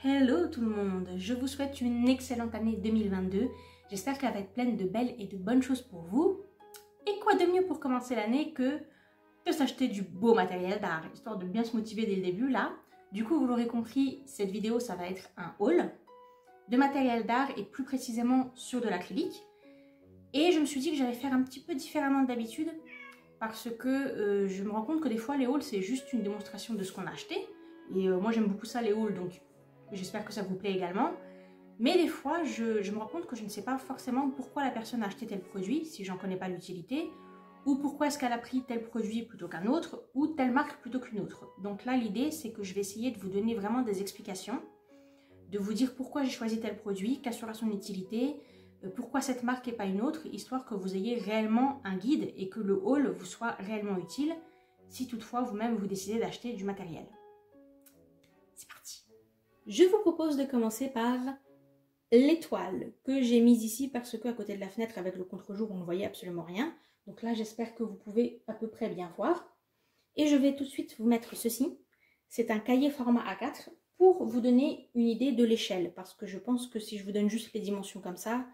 Hello tout le monde, je vous souhaite une excellente année 2022. J'espère qu'elle va être pleine de belles et de bonnes choses pour vous. Et quoi de mieux pour commencer l'année que de s'acheter du beau matériel d'art, histoire de bien se motiver dès le début là. Du coup, vous l'aurez compris, cette vidéo, ça va être un haul de matériel d'art et plus précisément sur de l'acrylique. Et je me suis dit que j'allais faire un petit peu différemment d'habitude parce que je me rends compte que des fois les hauls c'est juste une démonstration de ce qu'on a acheté. Et moi j'aime beaucoup ça les hauls, donc j'espère que ça vous plaît également. Mais des fois je me rends compte que je ne sais pas forcément pourquoi la personne a acheté tel produit si j'en connais pas l'utilité, ou pourquoi est-ce qu'elle a pris tel produit plutôt qu'un autre, ou telle marque plutôt qu'une autre. Donc là l'idée c'est que je vais essayer de vous donner vraiment des explications, de vous dire pourquoi j'ai choisi tel produit, quelle sera son utilité, pourquoi cette marque et pas une autre, histoire que vous ayez réellement un guide et que le haul vous soit réellement utile, si toutefois vous-même vous décidez d'acheter du matériel. C'est parti. Je vous propose de commencer par l'étoile que j'ai mise ici parce que à côté de la fenêtre avec le contre-jour on ne voyait absolument rien. Donc là j'espère que vous pouvez à peu près bien voir. Et je vais tout de suite vous mettre ceci. C'est un cahier format A4 pour vous donner une idée de l'échelle, parce que je pense que si je vous donne juste les dimensions comme ça,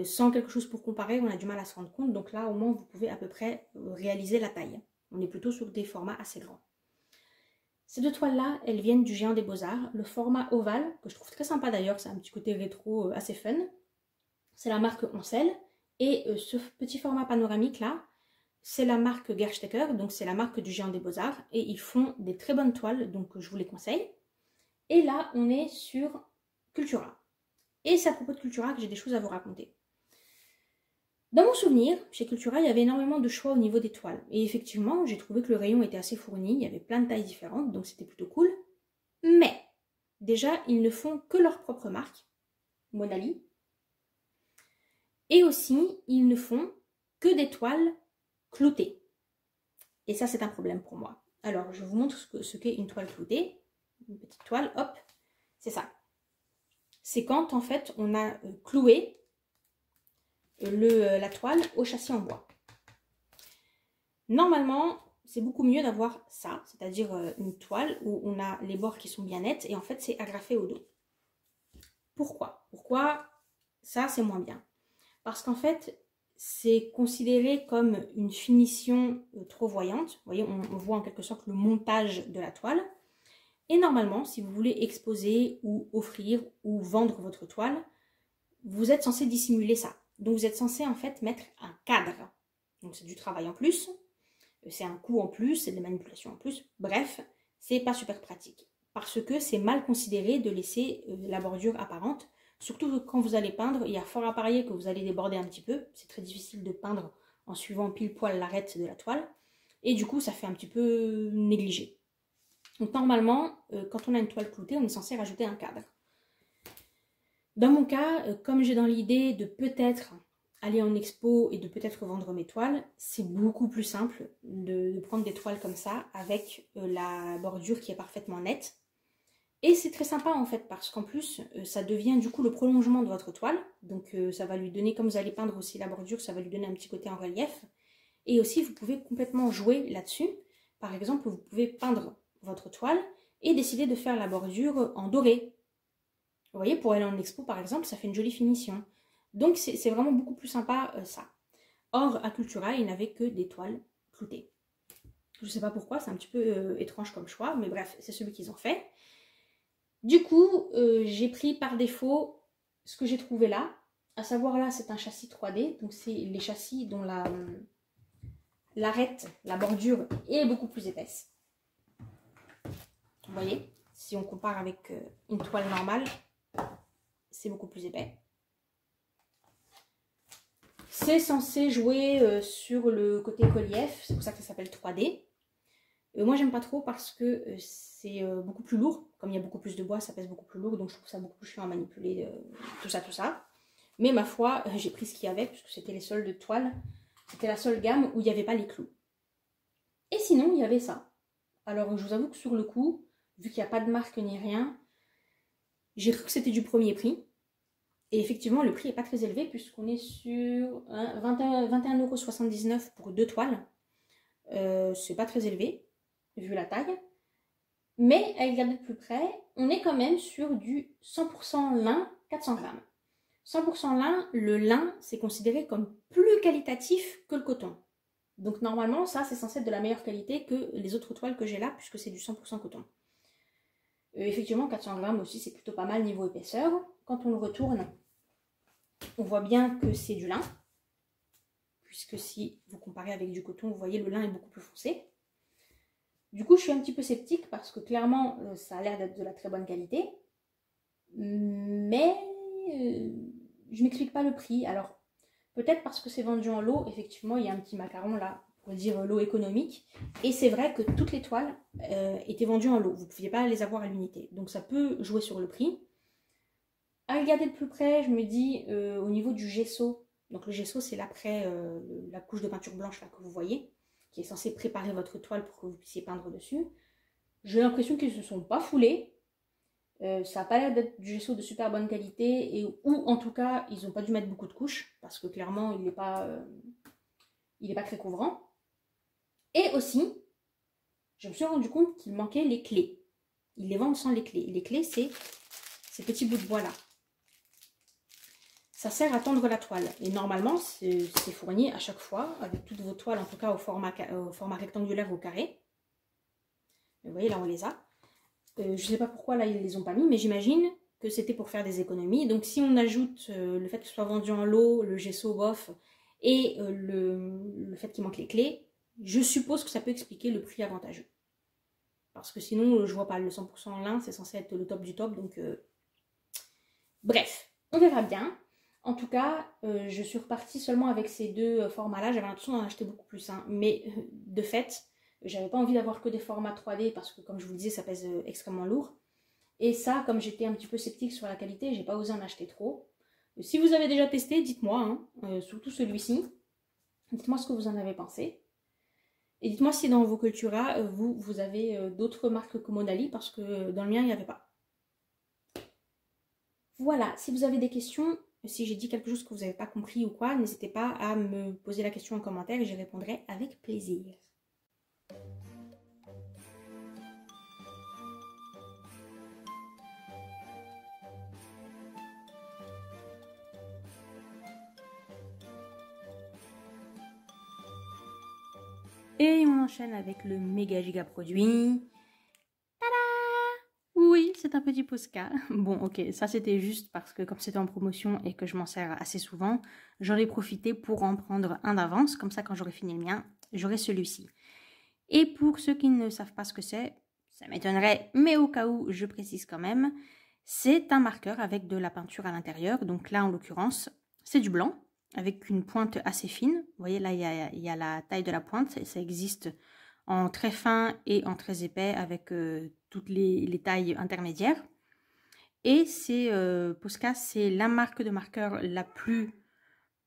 sans quelque chose pour comparer, on a du mal à se rendre compte. Donc là, au moins, vous pouvez à peu près réaliser la taille. On est plutôt sur des formats assez grands. Ces deux toiles-là, elles viennent du Géant des Beaux-Arts. Le format ovale, que je trouve très sympa d'ailleurs, c'est un petit côté rétro assez fun. C'est la marque Oncel. Et ce petit format panoramique-là, c'est la marque Gerstecker, donc c'est la marque du Géant des Beaux-Arts. Et ils font des très bonnes toiles, donc je vous les conseille. Et là, on est sur Cultura. Et c'est à propos de Cultura que j'ai des choses à vous raconter. Dans mon souvenir, chez Cultura, il y avait énormément de choix au niveau des toiles. Et effectivement, j'ai trouvé que le rayon était assez fourni, il y avait plein de tailles différentes, donc c'était plutôt cool. Mais, déjà, ils ne font que leur propre marque, Monali. Et aussi, ils ne font que des toiles cloutées. Et ça, c'est un problème pour moi. Alors, je vous montre ce qu'est une toile cloutée. Une petite toile, hop, c'est ça. C'est quand, en fait, on a cloué la toile au châssis en bois. Normalement, c'est beaucoup mieux d'avoir ça, c'est-à-dire une toile où on a les bords qui sont bien nets et en fait c'est agrafé au dos. Pourquoi ça c'est moins bien? Parce qu'en fait c'est considéré comme une finition trop voyante. Vous voyez, on voit en quelque sorte le montage de la toile. Et normalement, si vous voulez exposer ou offrir ou vendre votre toile, vous êtes censé dissimuler ça. Donc vous êtes censé en fait mettre un cadre. Donc c'est du travail en plus, c'est un coût en plus, c'est des manipulations en plus. Bref, c'est pas super pratique. Parce que c'est mal considéré de laisser la bordure apparente. Surtout que quand vous allez peindre, il y a fort à parier que vous allez déborder un petit peu. C'est très difficile de peindre en suivant pile poil l'arête de la toile. Et du coup, ça fait un petit peu négligé. Donc normalement, quand on a une toile cloutée, on est censé rajouter un cadre. Dans mon cas, comme j'ai dans l'idée de peut-être aller en expo et de peut-être vendre mes toiles, c'est beaucoup plus simple de prendre des toiles comme ça avec la bordure qui est parfaitement nette. Et c'est très sympa en fait parce qu'en plus ça devient du coup le prolongement de votre toile. Donc ça va lui donner, comme vous allez peindre aussi la bordure, ça va lui donner un petit côté en relief. Et aussi vous pouvez complètement jouer là-dessus. Par exemple, vous pouvez peindre votre toile et décider de faire la bordure en doré. Vous voyez, pour aller en expo par exemple, ça fait une jolie finition. Donc c'est vraiment beaucoup plus sympa ça. Or, à Cultura, il n'avait que des toiles cloutées. Je ne sais pas pourquoi, c'est un petit peu étrange comme choix, mais bref, c'est celui qu'ils ont fait. Du coup, j'ai pris par défaut ce que j'ai trouvé là. À savoir là, c'est un châssis 3D. Donc c'est les châssis dont l'arête, la bordure est beaucoup plus épaisse. Vous voyez, si on compare avec une toile normale, c'est beaucoup plus épais. C'est censé jouer sur le côté relief, c'est pour ça que ça s'appelle 3D. Moi j'aime pas trop parce que c'est beaucoup plus lourd. Comme il y a beaucoup plus de bois, ça pèse beaucoup plus lourd, donc je trouve ça beaucoup plus chiant à manipuler, tout ça. Mais ma foi, j'ai pris ce qu'il y avait, puisque c'était les soldes de toile. C'était la seule gamme où il n'y avait pas les clous. Et sinon, il y avait ça. Alors je vous avoue que sur le coup, vu qu'il n'y a pas de marque ni rien, j'ai cru que c'était du premier prix. Et effectivement, le prix n'est pas très élevé puisqu'on est sur 21,79 € pour deux toiles. C'est pas très élevé, vu la taille. Mais à regarder de plus près, on est quand même sur du 100% lin 400 grammes. 100% lin, le lin, c'est considéré comme plus qualitatif que le coton. Donc normalement, ça, c'est censé être de la meilleure qualité que les autres toiles que j'ai là, puisque c'est du 100% coton. Effectivement, 400 grammes aussi, c'est plutôt pas mal niveau épaisseur. Quand on le retourne, on voit bien que c'est du lin. Puisque si vous comparez avec du coton, vous voyez, le lin est beaucoup plus foncé. Du coup, je suis un petit peu sceptique parce que clairement, ça a l'air d'être de la très bonne qualité. Mais je m'explique pas le prix. Alors, peut-être parce que c'est vendu en lot. Effectivement, il y a un petit macaron là pour dire lot économique. Et c'est vrai que toutes les toiles étaient vendues en lot. Vous ne pouviez pas les avoir à l'unité. Donc, ça peut jouer sur le prix. À regarder de plus près, je me dis au niveau du gesso. Donc, le gesso, c'est l'après la couche de peinture blanche là, que vous voyez, qui est censée préparer votre toile pour que vous puissiez peindre dessus. J'ai l'impression qu'ils ne se sont pas foulés. Ça n'a pas l'air d'être du gesso de super bonne qualité, ou en tout cas, ils n'ont pas dû mettre beaucoup de couches, parce que clairement, il n'est pas très couvrant. Et aussi, je me suis rendu compte qu'il manquait les clés. Ils les vendent sans les clés. Et les clés, c'est ces petits bouts de bois là. Ça sert à tendre la toile. Et normalement, c'est fourni à chaque fois, avec toutes vos toiles, en tout cas au format rectangulaire ou carré. Vous voyez, là, on les a. Je ne sais pas pourquoi, là, ils ne les ont pas mis, mais j'imagine que c'était pour faire des économies. Donc, si on ajoute le fait que ce soit vendu en lot, le gesso bof, et le fait qu'il manque les clés, je suppose que ça peut expliquer le prix avantageux. Parce que sinon, je vois pas, le 100% lin, c'est censé être le top du top, donc... Bref, on verra bien. En tout cas, je suis repartie seulement avec ces deux formats-là. J'avais l'impression d'en acheter beaucoup plus, hein. Mais de fait, j'avais pas envie d'avoir que des formats 3D parce que, comme je vous le disais, ça pèse extrêmement lourd. Et ça, comme j'étais un petit peu sceptique sur la qualité, j'ai pas osé en acheter trop. Si vous avez déjà testé, dites-moi, hein, surtout celui-ci. Dites-moi ce que vous en avez pensé. Et dites-moi si dans vos Cultura, vous avez d'autres marques que Monali, parce que dans le mien, il n'y avait pas. Voilà, si vous avez des questions, si j'ai dit quelque chose que vous n'avez pas compris ou quoi, n'hésitez pas à me poser la question en commentaire et j'y répondrai avec plaisir. Et on enchaîne avec le méga giga produit. Oui, c'est un petit Posca. Bon, ok, ça c'était juste parce que comme c'était en promotion et que je m'en sers assez souvent, j'en ai profité pour en prendre un d'avance. Comme ça, quand j'aurai fini le mien, j'aurai celui-ci. Et pour ceux qui ne savent pas ce que c'est, ça m'étonnerait, mais au cas où, je précise quand même, c'est un marqueur avec de la peinture à l'intérieur. Donc là, en l'occurrence, c'est du blanc avec une pointe assez fine. Vous voyez, là, il y a la taille de la pointe. Ça existe en très fin et en très épais avec toutes les tailles intermédiaires. Et c'est Posca, c'est la marque de marqueur la plus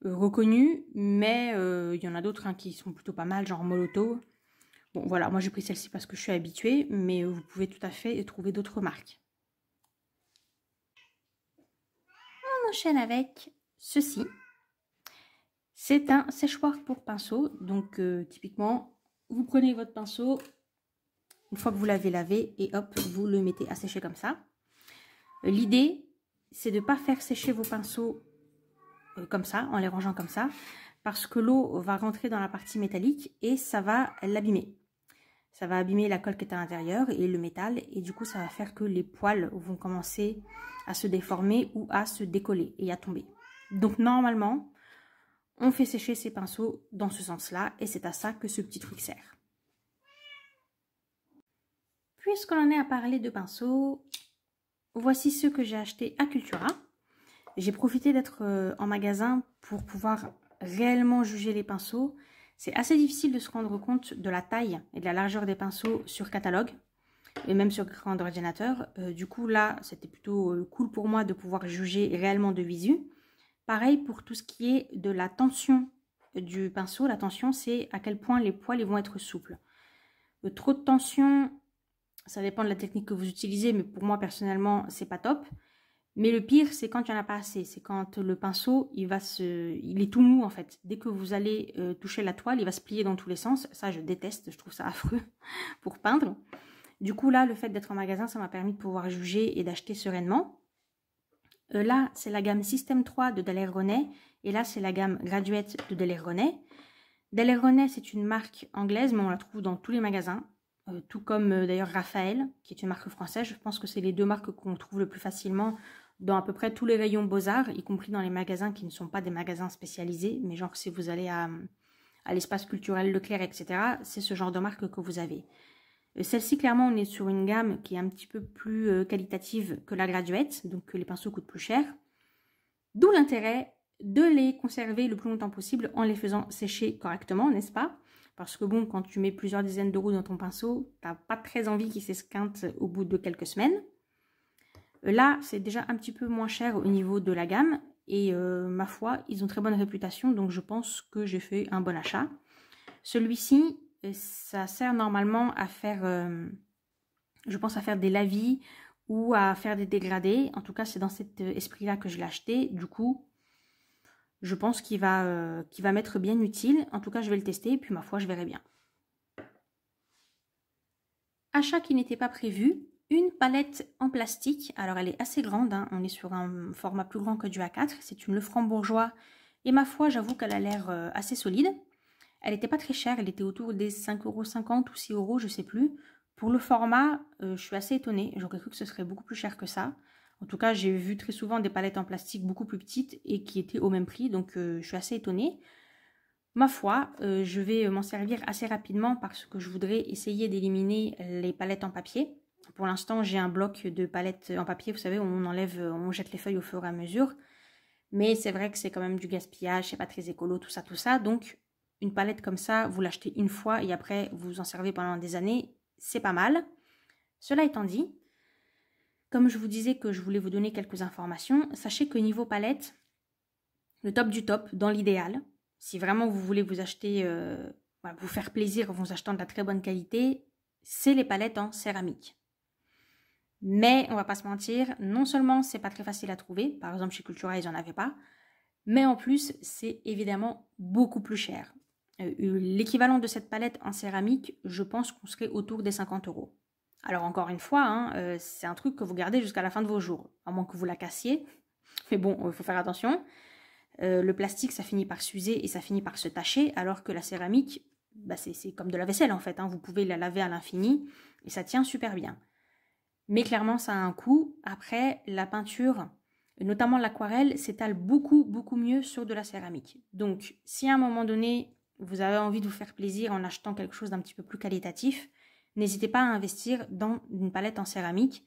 reconnue, mais il y en a d'autres hein, qui sont plutôt pas mal, genre Moloto. Bon voilà, moi j'ai pris celle-ci parce que je suis habituée, mais vous pouvez tout à fait trouver d'autres marques. On enchaîne avec ceci. C'est un séchoir pour pinceau, donc typiquement, vous prenez votre pinceau, une fois que vous l'avez lavé, et hop, vous le mettez à sécher comme ça. L'idée, c'est de ne pas faire sécher vos pinceaux comme ça, en les rangeant comme ça, parce que l'eau va rentrer dans la partie métallique et ça va l'abîmer. Ça va abîmer la colle qui est à l'intérieur et le métal, et du coup, ça va faire que les poils vont commencer à se déformer ou à se décoller et à tomber. Donc, normalement, on fait sécher ses pinceaux dans ce sens-là, et c'est à ça que ce petit truc sert. Puisqu'on en est à parler de pinceaux, voici ceux que j'ai achetés à Cultura. J'ai profité d'être en magasin pour pouvoir réellement juger les pinceaux. C'est assez difficile de se rendre compte de la taille et de la largeur des pinceaux sur catalogue, et même sur grand ordinateur. Du coup, là, c'était plutôt cool pour moi de pouvoir juger réellement de visu. Pareil pour tout ce qui est de la tension du pinceau. La tension, c'est à quel point les poils ils vont être souples. Trop de tension, ça dépend de la technique que vous utilisez, mais pour moi, personnellement, c'est pas top. Mais le pire, c'est quand il n'y en a pas assez. C'est quand le pinceau, il est tout mou, en fait. Dès que vous allez toucher la toile, il va se plier dans tous les sens. Ça, je déteste. Je trouve ça affreux pour peindre. Du coup, là, le fait d'être en magasin, ça m'a permis de pouvoir juger et d'acheter sereinement. Là, c'est la gamme System 3 de Daler-Rowney et là, c'est la gamme Graduate de Daler-Rowney. Daler-Rowney, c'est une marque anglaise, mais on la trouve dans tous les magasins, tout comme d'ailleurs Raphaël, qui est une marque française. Je pense que c'est les deux marques qu'on trouve le plus facilement dans à peu près tous les rayons Beaux-Arts, y compris dans les magasins qui ne sont pas des magasins spécialisés, mais genre si vous allez à l'espace culturel Leclerc, etc., c'est ce genre de marque que vous avez. Celle-ci, clairement, on est sur une gamme qui est un petit peu plus qualitative que la Graduate, donc les pinceaux coûtent plus cher. D'où l'intérêt de les conserver le plus longtemps possible en les faisant sécher correctement, n'est-ce pas? Parce que bon, quand tu mets plusieurs dizaines d'euros dans ton pinceau, t'as pas très envie qu'il s'esquinte au bout de quelques semaines. Là, c'est déjà un petit peu moins cher au niveau de la gamme et ma foi, ils ont très bonne réputation, donc je pense que j'ai fait un bon achat. Celui-ci, ça sert normalement à faire, je pense, à faire des lavis ou à faire des dégradés. En tout cas, c'est dans cet esprit-là que je l'ai acheté. Du coup, je pense qu'il va m'être bien utile. En tout cas, je vais le tester et puis ma foi, je verrai bien. Achat qui n'était pas prévu, une palette en plastique. Alors, elle est assez grande, hein. On est sur un format plus grand que du A4. C'est une Lefranc-Bourgeois et ma foi, j'avoue qu'elle a l'air assez solide. Elle n'était pas très chère, elle était autour des 5,50 € ou 6 €, je ne sais plus. Pour le format, je suis assez étonnée. J'aurais cru que ce serait beaucoup plus cher que ça. En tout cas, j'ai vu très souvent des palettes en plastique beaucoup plus petites et qui étaient au même prix. Donc, je suis assez étonnée. Ma foi, je vais m'en servir assez rapidement parce que je voudrais essayer d'éliminer les palettes en papier. Pour l'instant, j'ai un bloc de palettes en papier. Vous savez, on enlève, on jette les feuilles au fur et à mesure. Mais c'est vrai que c'est quand même du gaspillage, c'est pas très écolo, tout ça, tout ça. Donc, une palette comme ça, vous l'achetez une fois et après vous en servez pendant des années, c'est pas mal. Cela étant dit, comme je vous disais que je voulais vous donner quelques informations, sachez que niveau palette, le top du top, dans l'idéal, si vraiment vous voulez vous acheter, vous faire plaisir en vous achetant de la très bonne qualité, c'est les palettes en céramique. Mais on va pas se mentir, non seulement c'est pas très facile à trouver, par exemple chez Cultura ils en avaient pas, mais en plus c'est évidemment beaucoup plus cher. L'équivalent de cette palette en céramique, je pense qu'on serait autour des 50 €. Alors encore une fois, hein, c'est un truc que vous gardez jusqu'à la fin de vos jours, à moins que vous la cassiez. Mais bon, il faut faire attention. Le plastique, ça finit par s'user et ça finit par se tacher, alors que la céramique, c'est comme de la vaisselle en fait. Hein. Vous pouvez la laver à l'infini et ça tient super bien. Mais clairement, ça a un coût. Après, la peinture, notamment l'aquarelle, s'étale beaucoup, beaucoup mieux sur de la céramique. Donc, si à un moment donné, vous avez envie de vous faire plaisir en achetant quelque chose d'un petit peu plus qualitatif, n'hésitez pas à investir dans une palette en céramique.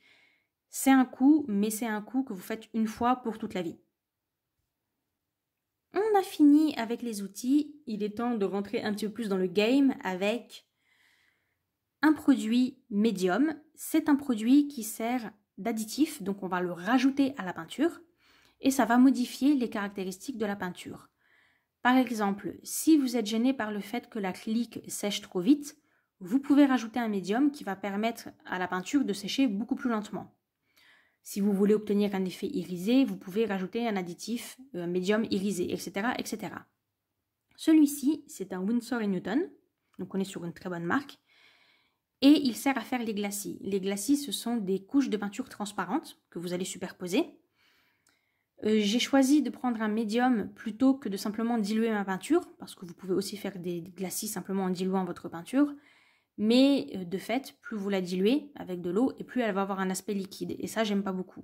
C'est un coût, mais c'est un coût que vous faites une fois pour toute la vie. On a fini avec les outils. Il est temps de rentrer un petit peu plus dans le game avec un produit médium. C'est un produit qui sert d'additif, donc on va le rajouter à la peinture et ça va modifier les caractéristiques de la peinture. Par exemple, si vous êtes gêné par le fait que l'acrylique sèche trop vite, vous pouvez rajouter un médium qui va permettre à la peinture de sécher beaucoup plus lentement. Si vous voulez obtenir un effet irisé, vous pouvez rajouter un additif, un médium irisé, etc., etc. Celui-ci, c'est un Winsor & Newton, donc on est sur une très bonne marque, et il sert à faire les glacis. Les glacis, ce sont des couches de peinture transparentes que vous allez superposer. J'ai choisi de prendre un médium plutôt que de simplement diluer ma peinture, parce que vous pouvez aussi faire des glacis simplement en diluant votre peinture. Mais de fait, plus vous la diluez avec de l'eau, et plus elle va avoir un aspect liquide. Et ça, j'aime pas beaucoup.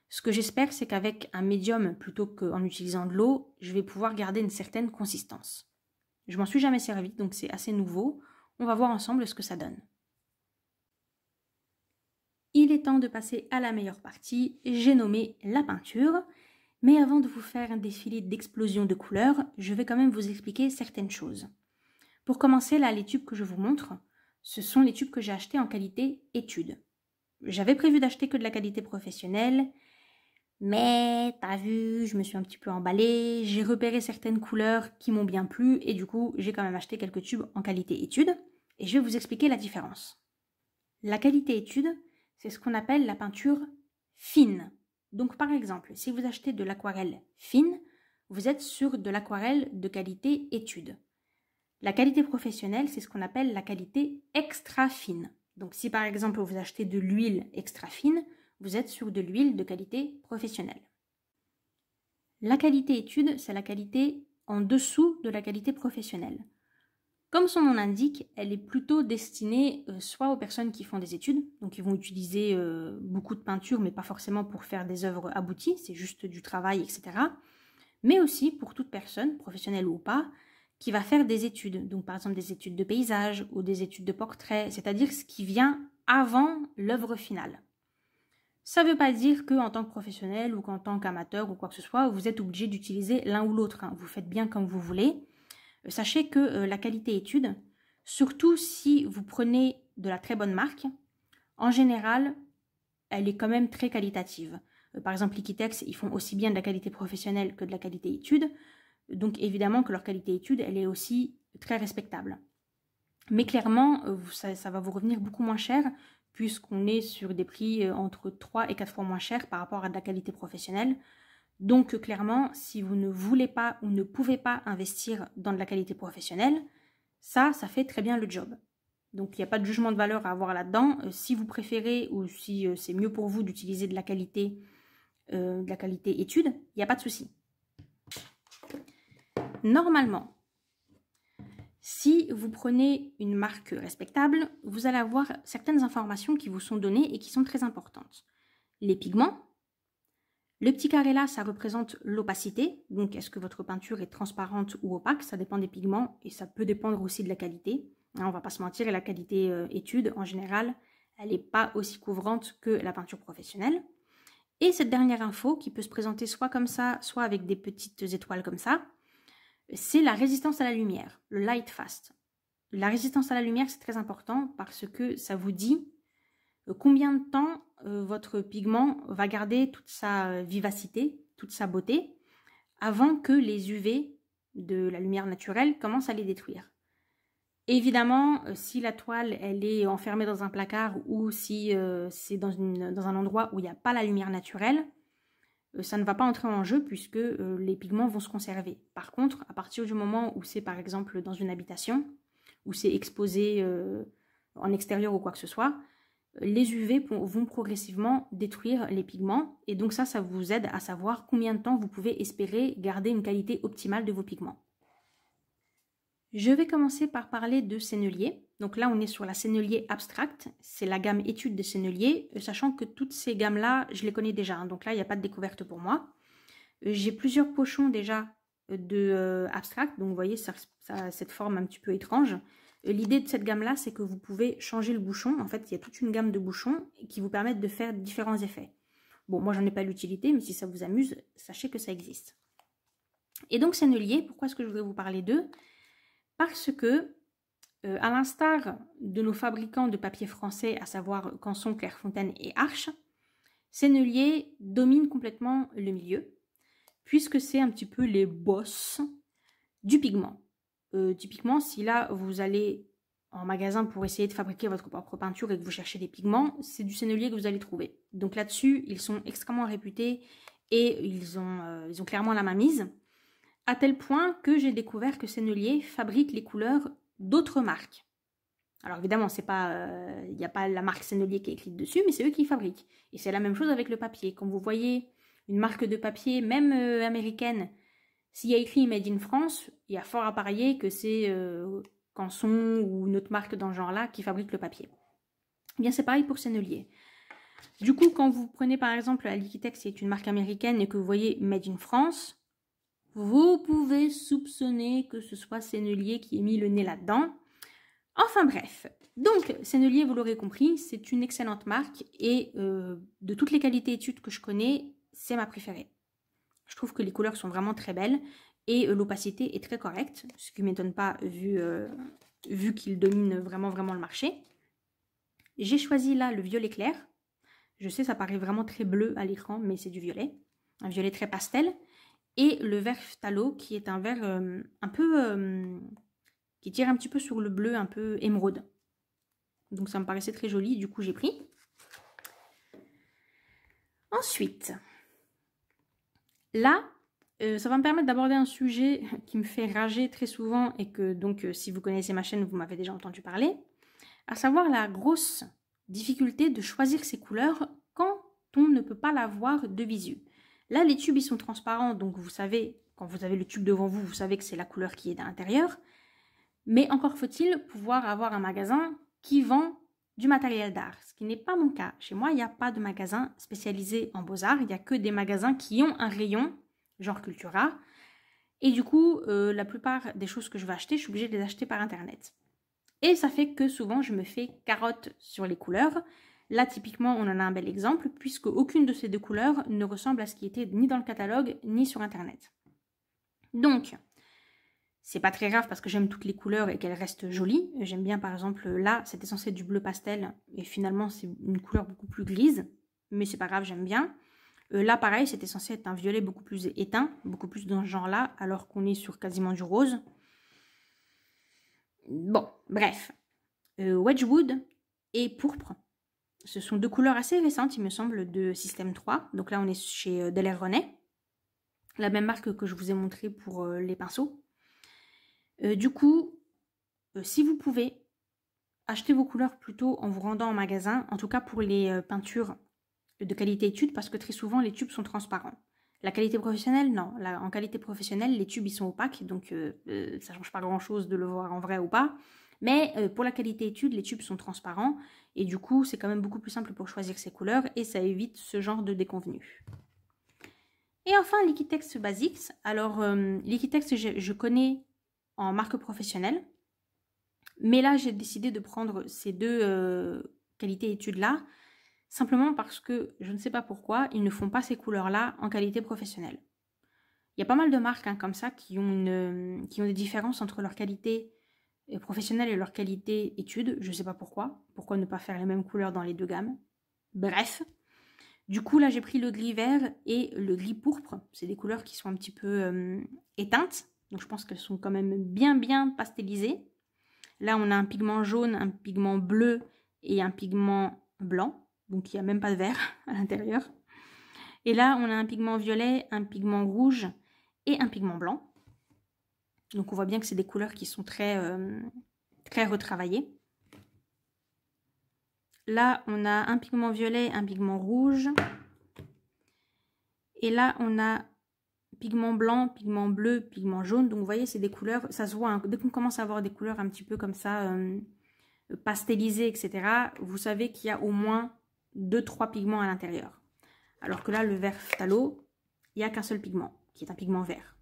Ce que j'espère, c'est qu'avec un médium plutôt qu'en utilisant de l'eau, je vais pouvoir garder une certaine consistance. Je m'en suis jamais servi, donc c'est assez nouveau. On va voir ensemble ce que ça donne. Il est temps de passer à la meilleure partie, j'ai nommé la peinture. Mais avant de vous faire un défilé d'explosions de couleurs, je vais quand même vous expliquer certaines choses. Pour commencer, là, les tubes que je vous montre, ce sont les tubes que j'ai achetés en qualité étude. J'avais prévu d'acheter que de la qualité professionnelle, mais t'as vu, je me suis un petit peu emballée, j'ai repéré certaines couleurs qui m'ont bien plu et du coup, j'ai quand même acheté quelques tubes en qualité étude et je vais vous expliquer la différence. La qualité étude, c'est ce qu'on appelle la peinture fine. Donc par exemple, si vous achetez de l'aquarelle fine, vous êtes sur de l'aquarelle de qualité étude. La qualité professionnelle, c'est ce qu'on appelle la qualité extra fine. Donc si par exemple vous achetez de l'huile extra fine, vous êtes sur de l'huile de qualité professionnelle. La qualité étude, c'est la qualité en dessous de la qualité professionnelle. Comme son nom l'indique, elle est plutôt destinée soit aux personnes qui font des études, donc ils vont utiliser beaucoup de peinture, mais pas forcément pour faire des œuvres abouties, c'est juste du travail, etc. Mais aussi pour toute personne, professionnelle ou pas, qui va faire des études, donc par exemple des études de paysage ou des études de portrait, c'est-à-dire ce qui vient avant l'œuvre finale. Ça ne veut pas dire qu'en tant que professionnel ou qu'en tant qu'amateur ou quoi que ce soit, vous êtes obligé d'utiliser l'un ou l'autre. Vous faites bien comme vous voulez. Sachez que la qualité étude, surtout si vous prenez de la très bonne marque, en général, elle est quand même très qualitative. Par exemple, Liquitex, ils font aussi bien de la qualité professionnelle que de la qualité étude. Donc évidemment que leur qualité étude, elle est aussi très respectable. Mais clairement, ça va vous revenir beaucoup moins cher puisqu'on est sur des prix entre 3 et 4 fois moins cher par rapport à de la qualité professionnelle. Donc clairement, si vous ne voulez pas ou ne pouvez pas investir dans de la qualité professionnelle, ça fait très bien le job. Donc il n'y a pas de jugement de valeur à avoir là-dedans. Si vous préférez ou si c'est mieux pour vous d'utiliser de la qualité étude, il n'y a pas de souci. Normalement, si vous prenez une marque respectable, vous allez avoir certaines informations qui vous sont données et qui sont très importantes. Les pigments. Le petit carré là, ça représente l'opacité. Donc, est-ce que votre peinture est transparente ou opaque? Ça dépend des pigments et ça peut dépendre aussi de la qualité. On ne va pas se mentir, la qualité étude, en général, elle n'est pas aussi couvrante que la peinture professionnelle. Et cette dernière info, qui peut se présenter soit comme ça, soit avec des petites étoiles comme ça, c'est la résistance à la lumière, le light fast. La résistance à la lumière, c'est très important parce que ça vous dit combien de temps votre pigment va garder toute sa vivacité, toute sa beauté, avant que les UV de la lumière naturelle commencent à les détruire. Évidemment, si la toile elle est enfermée dans un placard ou si c'est dans un endroit où il n'y a pas la lumière naturelle, ça ne va pas entrer en jeu puisque les pigments vont se conserver. Par contre, à partir du moment où c'est par exemple dans une habitation, où c'est exposé en extérieur ou quoi que ce soit, les UV vont progressivement détruire les pigments et donc ça vous aide à savoir combien de temps vous pouvez espérer garder une qualité optimale de vos pigments. Je vais commencer par parler de sennelier. Donc là, on est sur la sennelier abstract. C'est la gamme étude de sennelier, sachant que toutes ces gammes-là, je les connais déjà. Donc là, il n'y a pas de découverte pour moi. J'ai plusieurs pochons déjà de abstract. Donc vous voyez, ça a cette forme un petit peu étrange. L'idée de cette gamme-là, c'est que vous pouvez changer le bouchon. En fait, il y a toute une gamme de bouchons qui vous permettent de faire différents effets. Bon, moi, j'en ai pas l'utilité, mais si ça vous amuse, sachez que ça existe. Et donc, sennelier, pourquoi est-ce que je voudrais vous parler d'eux? Parce que, à l'instar de nos fabricants de papier français, à savoir Canson, Clairefontaine et Arches, Sennelier domine complètement le milieu, puisque c'est un petit peu les boss du pigment. Typiquement, si là, vous allez en magasin pour essayer de fabriquer votre propre peinture et que vous cherchez des pigments, c'est du Sennelier que vous allez trouver. Donc là-dessus, ils sont extrêmement réputés et ils ont clairement la main mise. À tel point que j'ai découvert que Sennelier fabrique les couleurs d'autres marques. Alors évidemment, il n'y a pas la marque Sennelier qui est écrite dessus, mais c'est eux qui fabriquent. Et c'est la même chose avec le papier. Quand vous voyez une marque de papier, même américaine, s'il y a écrit Made in France, il y a fort à parier que c'est Canson ou une autre marque dans ce genre-là qui fabrique le papier. Eh bien, c'est pareil pour Sennelier. Du coup, quand vous prenez par exemple la Liquitex, qui est une marque américaine, et que vous voyez Made in France, vous pouvez soupçonner que ce soit Sennelier qui ait mis le nez là-dedans. Enfin bref, donc Sennelier, vous l'aurez compris, c'est une excellente marque et de toutes les qualités études que je connais, c'est ma préférée. Je trouve que les couleurs sont vraiment très belles et l'opacité est très correcte, ce qui ne m'étonne pas vu qu'il domine vraiment le marché. J'ai choisi là le violet clair. Je sais, ça paraît vraiment très bleu à l'écran, mais c'est du violet. Un violet très pastel. Et le vert phthalo, qui est un vert un peu... qui tire un petit peu sur le bleu, un peu émeraude. Donc ça me paraissait très joli, du coup j'ai pris. Ensuite, là, ça va me permettre d'aborder un sujet qui me fait rager très souvent et que donc si vous connaissez ma chaîne, vous m'avez déjà entendu parler. à savoir la grosse difficulté de choisir ses couleurs quand on ne peut pas la voir de visu. Là, les tubes, ils sont transparents, donc vous savez, quand vous avez le tube devant vous, vous savez que c'est la couleur qui est à l'intérieur. Mais encore faut-il pouvoir avoir un magasin qui vend du matériel d'art, ce qui n'est pas mon cas. Chez moi, il n'y a pas de magasin spécialisé en beaux-arts, il n'y a que des magasins qui ont un rayon, genre Cultura. Et du coup, la plupart des choses que je vais acheter, je suis obligée de les acheter par Internet. Et ça fait que souvent, je me fais carotte sur les couleurs. Là, typiquement, on en a un bel exemple, puisque aucune de ces deux couleurs ne ressemble à ce qui était ni dans le catalogue, ni sur Internet. Donc, c'est pas très grave parce que j'aime toutes les couleurs et qu'elles restent jolies. J'aime bien, par exemple, là, c'était censé être du bleu pastel, et finalement, c'est une couleur beaucoup plus grise, mais c'est pas grave, j'aime bien. Là, pareil, c'était censé être un violet beaucoup plus éteint, beaucoup plus dans ce genre-là, alors qu'on est sur quasiment du rose. Bon, bref. Wedgwood et pourpre. Ce sont deux couleurs assez récentes, il me semble, de Système 3. Donc là, on est chez Daler Rowney. La même marque que je vous ai montré pour les pinceaux. Du coup, si vous pouvez, achetez vos couleurs plutôt en vous rendant en magasin. En tout cas pour les peintures de qualité étude, parce que très souvent, les tubes sont transparents. La qualité professionnelle, non. En qualité professionnelle, les tubes, ils sont opaques. Donc, ça ne change pas grand-chose de le voir en vrai ou pas. Mais pour la qualité étude, les tubes sont transparents. Et du coup, c'est quand même beaucoup plus simple pour choisir ses couleurs. Et ça évite ce genre de déconvenus. Et enfin, Liquitex Basics. Alors, Liquitex, je connais en marque professionnelle. Mais là, j'ai décidé de prendre ces deux qualités études-là. Simplement parce que, je ne sais pas pourquoi, ils ne font pas ces couleurs-là en qualité professionnelle. Il y a pas mal de marques comme ça qui ont des différences entre leur qualité professionnelle et leur qualité étude. Je ne sais pas pourquoi. Pourquoi ne pas faire les mêmes couleurs dans les deux gammes? Bref. Du coup, là, j'ai pris le gris vert et le gris pourpre. C'est des couleurs qui sont un petit peu éteintes. Donc, je pense qu'elles sont quand même bien pastelisées. Là, on a un pigment jaune, un pigment bleu et un pigment blanc. Donc, il n'y a même pas de vert à l'intérieur. Et là, on a un pigment violet, un pigment rouge et un pigment blanc. Donc, on voit bien que c'est des couleurs qui sont très retravaillées. Là, on a un pigment violet, un pigment rouge. Et là, on a pigment blanc, pigment bleu, pigment jaune. Donc, vous voyez, c'est des couleurs, ça se voit, hein, dès qu'on commence à avoir des couleurs un petit peu comme ça, pastelisées, etc., vous savez qu'il y a au moins 2-3 pigments à l'intérieur. Alors que là, le vert phthalo, il n'y a qu'un seul pigment, qui est un pigment vert.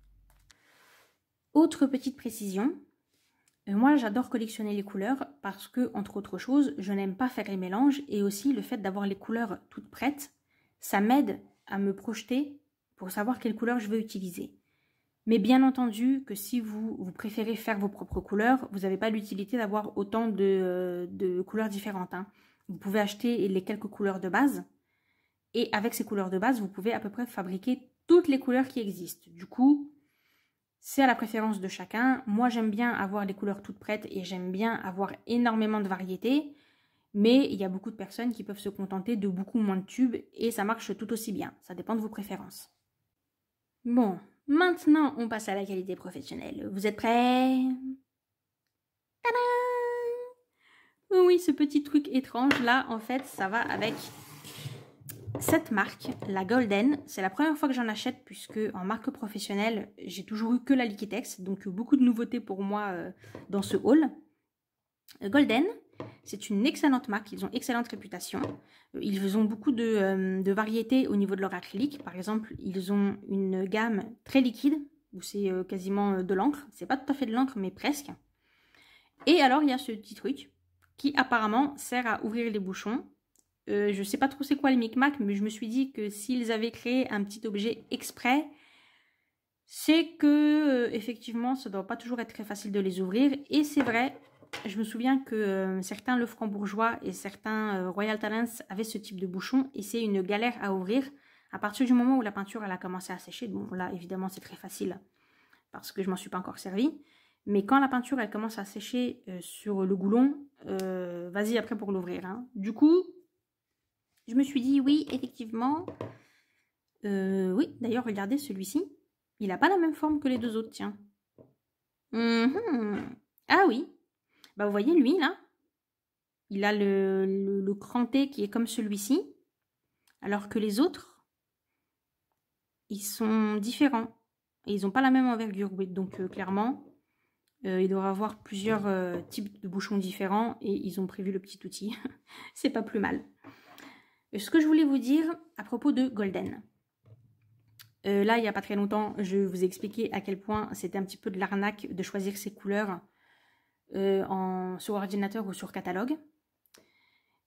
Autre petite précision, moi j'adore collectionner les couleurs parce que, entre autres choses, je n'aime pas faire les mélanges et aussi le fait d'avoir les couleurs toutes prêtes, ça m'aide à me projeter pour savoir quelle couleur je veux utiliser. Mais bien entendu que si vous préférez faire vos propres couleurs, vous n'avez pas l'utilité d'avoir autant de couleurs différentes, hein. Vous pouvez acheter les quelques couleurs de base et avec ces couleurs de base, vous pouvez à peu près fabriquer toutes les couleurs qui existent. Du coup, c'est à la préférence de chacun. Moi, j'aime bien avoir les couleurs toutes prêtes et j'aime bien avoir énormément de variétés. Mais il y a beaucoup de personnes qui peuvent se contenter de beaucoup moins de tubes et ça marche tout aussi bien. Ça dépend de vos préférences. Bon, maintenant, on passe à la qualité professionnelle. Vous êtes prêts? Tadam! Oui, ce petit truc étrange là, en fait, ça va avec cette marque, la Golden. C'est la première fois que j'en achète puisque en marque professionnelle, j'ai toujours eu que la Liquitex. Donc, beaucoup de nouveautés pour moi dans ce haul. Golden, c'est une excellente marque. Ils ont excellente réputation. Ils ont beaucoup de variétés au niveau de leur acrylique. Par exemple, ils ont une gamme très liquide où c'est quasiment de l'encre. C'est pas tout à fait de l'encre, mais presque. Et alors, il y a ce petit truc qui apparemment sert à ouvrir les bouchons. Je sais pas trop c'est quoi les micmacs, mais je me suis dit que s'ils avaient créé un petit objet exprès, c'est que effectivement ça doit pas toujours être très facile de les ouvrir. Et c'est vrai, je me souviens que certains Lefranc-Bourgeois et certains Royal Talents avaient ce type de bouchon et c'est une galère à ouvrir. À partir du moment où la peinture elle a commencé à sécher, bon là évidemment c'est très facile parce que je m'en suis pas encore servi. Mais quand la peinture elle commence à sécher sur le goulon, vas-y après pour l'ouvrir, hein. Du coup, je me suis dit oui, effectivement. Oui, d'ailleurs, regardez celui-ci. Il n'a pas la même forme que les deux autres, tiens. Ah oui. Bah, vous voyez, lui, là. il a le cranté qui est comme celui-ci, alors que les autres, ils sont différents. Et ils n'ont pas la même envergure. Oui. Donc clairement, il doit y avoir plusieurs types de bouchons différents et ils ont prévu le petit outil. C'est pas plus mal. Ce que je voulais vous dire à propos de Golden. Là, il n'y a pas très longtemps, je vous ai expliqué à quel point c'était un petit peu de l'arnaque de choisir ces couleurs sur ordinateur ou sur catalogue.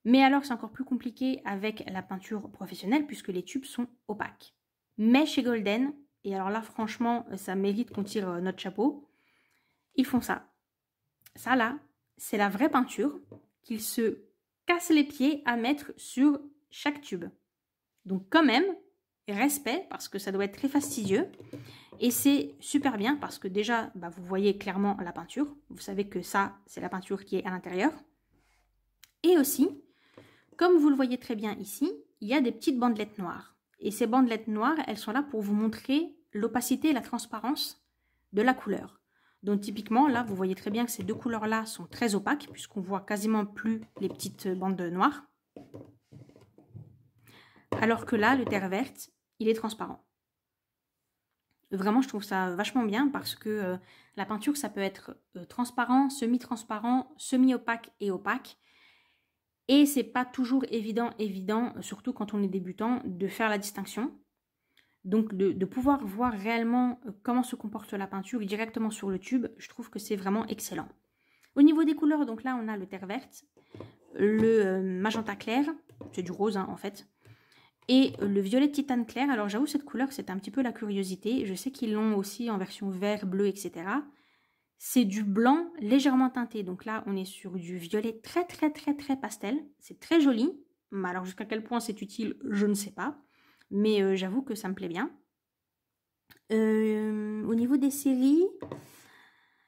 Mais alors, c'est encore plus compliqué avec la peinture professionnelle puisque les tubes sont opaques. Mais chez Golden, et alors là, franchement, ça mérite qu'on tire notre chapeau, ils font ça. Ça, là, c'est la vraie peinture qu'ils se cassent les pieds à mettre sur chaque tube. Donc quand même, respect, parce que ça doit être très fastidieux. Et c'est super bien parce que déjà, vous voyez clairement la peinture. Vous savez que ça, c'est la peinture qui est à l'intérieur. Et aussi, comme vous le voyez très bien ici, il y a des petites bandelettes noires. Et ces bandelettes noires, elles sont là pour vous montrer l'opacité et la transparence de la couleur. Donc typiquement, là, vous voyez très bien que ces deux couleurs-là sont très opaques puisqu'on voit quasiment plus les petites bandes noires. Alors que là, le terre verte, il est transparent. Vraiment, je trouve ça vachement bien parce que la peinture, ça peut être transparent, semi-transparent, semi-opaque et opaque. Et c'est pas toujours évident, surtout quand on est débutant, de faire la distinction. Donc de pouvoir voir réellement comment se comporte la peinture directement sur le tube, je trouve que c'est vraiment excellent. Au niveau des couleurs, donc là on a le terre verte, le magenta clair, c'est du rose en fait, et le violet titane clair. Alors j'avoue cette couleur c'est un petit peu la curiosité, je sais qu'ils l'ont aussi en version vert, bleu, etc. C'est du blanc légèrement teinté, donc là on est sur du violet très pastel, c'est très joli, mais alors jusqu'à quel point c'est utile, je ne sais pas. Mais j'avoue que ça me plaît bien. Au niveau des séries,